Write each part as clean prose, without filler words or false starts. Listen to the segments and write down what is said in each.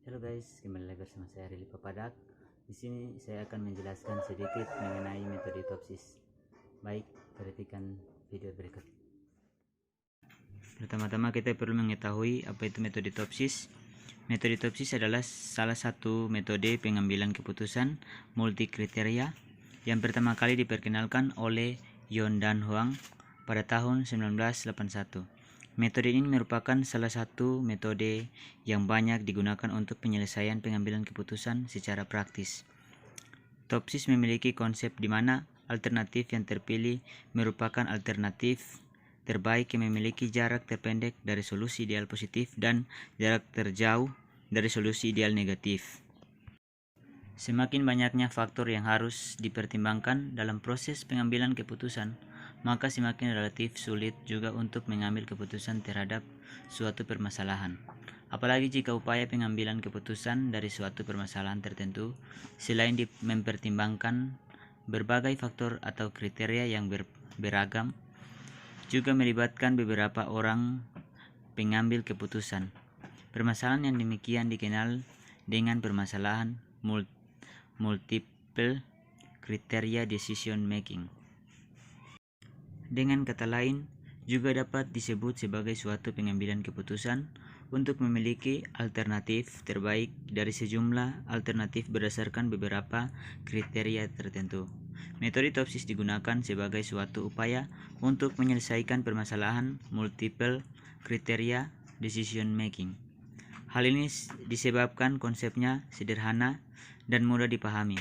Halo guys, kembali lagi bersama saya Rili Papadak. Di sini saya akan menjelaskan sedikit mengenai metode topsis. Baik, perhatikan video berikut. Pertama-tama kita perlu mengetahui apa itu metode topsis. Metode topsis adalah salah satu metode pengambilan keputusan multi kriteria yang pertama kali diperkenalkan oleh Yon Dan Huang pada tahun 1981. Metode ini merupakan salah satu metode yang banyak digunakan untuk penyelesaian pengambilan keputusan secara praktis. Topsis memiliki konsep di mana alternatif yang terpilih merupakan alternatif terbaik yang memiliki jarak terpendek dari solusi ideal positif dan jarak terjauh dari solusi ideal negatif. Semakin banyaknya faktor yang harus dipertimbangkan dalam proses pengambilan keputusan, maka semakin relatif sulit juga untuk mengambil keputusan terhadap suatu permasalahan. Apalagi jika upaya pengambilan keputusan dari suatu permasalahan tertentu, selain mempertimbangkan berbagai faktor atau kriteria yang beragam, juga melibatkan beberapa orang pengambil keputusan. Permasalahan yang demikian dikenal dengan permasalahan multiple criteria decision making. Dengan kata lain, juga dapat disebut sebagai suatu pengambilan keputusan untuk memiliki alternatif terbaik dari sejumlah alternatif berdasarkan beberapa kriteria tertentu. Metode topsis digunakan sebagai suatu upaya untuk menyelesaikan permasalahan multiple criteria decision making. Hal ini disebabkan konsepnya sederhana dan mudah dipahami.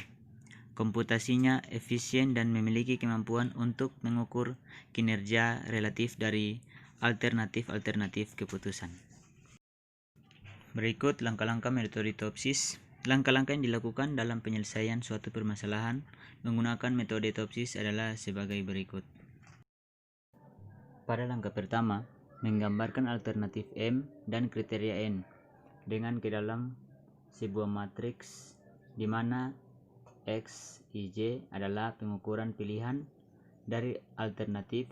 Komputasinya efisien dan memiliki kemampuan untuk mengukur kinerja relatif dari alternatif-alternatif keputusan. Berikut langkah-langkah metode topsis. Langkah-langkah yang dilakukan dalam penyelesaian suatu permasalahan menggunakan metode topsis adalah sebagai berikut. Pada langkah pertama, menggambarkan alternatif M dan kriteria N dengan ke dalam sebuah matriks di mana X, Y, Z adalah pengukuran pilihan dari alternatif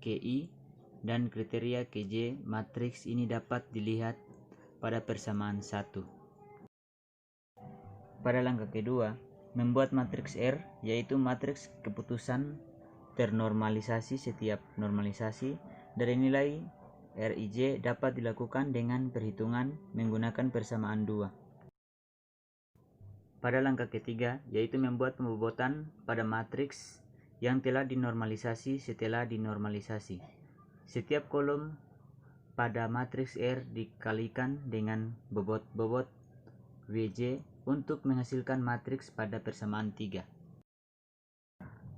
KI dan kriteria KJ. Matriks ini dapat dilihat pada persamaan 1. Pada langkah kedua, membuat matriks R, yaitu matriks keputusan ternormalisasi. Setiap normalisasi dari nilai Rij dapat dilakukan dengan perhitungan menggunakan persamaan 2. Pada langkah ketiga, yaitu membuat pembobotan pada matriks yang telah dinormalisasi setelah dinormalisasi. Setiap kolom pada matriks R dikalikan dengan bobot Wj untuk menghasilkan matriks pada persamaan 3.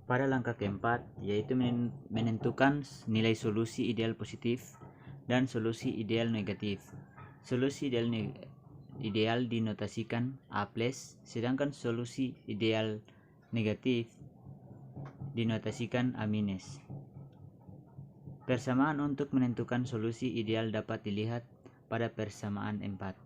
Pada langkah keempat, yaitu menentukan nilai solusi ideal positif dan solusi ideal negatif. Solusi ideal dinotasikan A+, sedangkan solusi ideal negatif dinotasikan A-. Persamaan untuk menentukan solusi ideal dapat dilihat pada persamaan 4.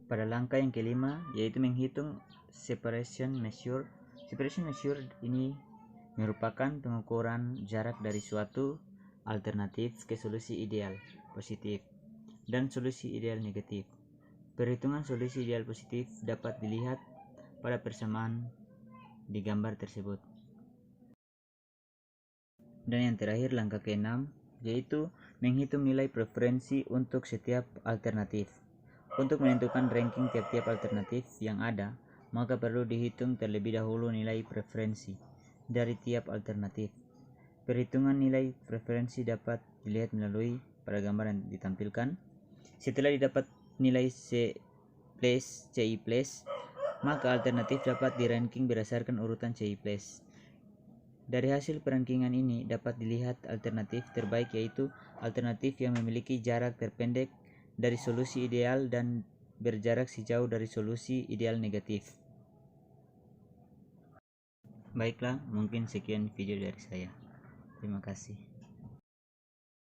Pada langkah yang kelima, yaitu menghitung separation measure. Separation measure ini merupakan pengukuran jarak dari suatu alternatif ke solusi ideal positif dan solusi ideal negatif. Perhitungan solusi ideal positif dapat dilihat pada persamaan di gambar tersebut. Dan yang terakhir, langkah ke-6, yaitu menghitung nilai preferensi untuk setiap alternatif. Untuk menentukan ranking tiap-tiap alternatif yang ada, maka perlu dihitung terlebih dahulu nilai preferensi dari tiap alternatif. Perhitungan nilai preferensi dapat dilihat melalui pada gambar yang ditampilkan. Setelah didapat nilai C+, CI+, maka alternatif dapat diranking berdasarkan urutan CI+. Dari hasil perankingan ini dapat dilihat alternatif terbaik, yaitu alternatif yang memiliki jarak terpendek dari solusi ideal dan berjarak sejauh dari solusi ideal negatif. Baiklah, mungkin sekian video dari saya. Terima kasih.